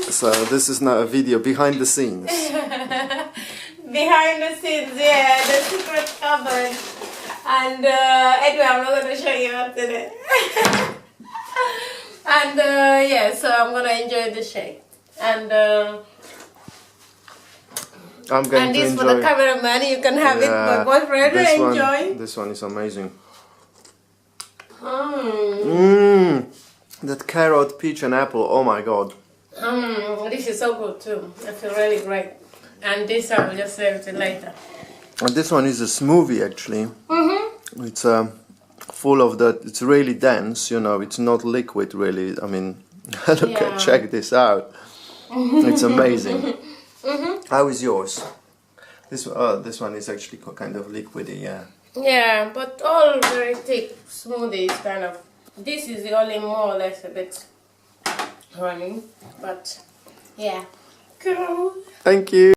So this is not a video, behind the scenes. Behind the scenes, yeah, the secret cupboard. And anyway, I'm not going to show you what's in it. And yeah, so I'm going to enjoy the shake. And I'm going to this enjoy. for the cameraman, you can have it. My boyfriend will enjoy. This one is amazing. Mmm. That carrot, peach and apple, oh my god. This is so good too. I feel really great. And this I will just serve it later. And this one is a smoothie actually. It's full of that, it's really dense, you know, it's not liquid really. I mean, look at, check this out. It's amazing. How is yours? This one is actually kind of liquidy, yeah. Yeah, but all very thick smoothies kind of. This is the only more or less a bit runny, but yeah. Cool. Thank you.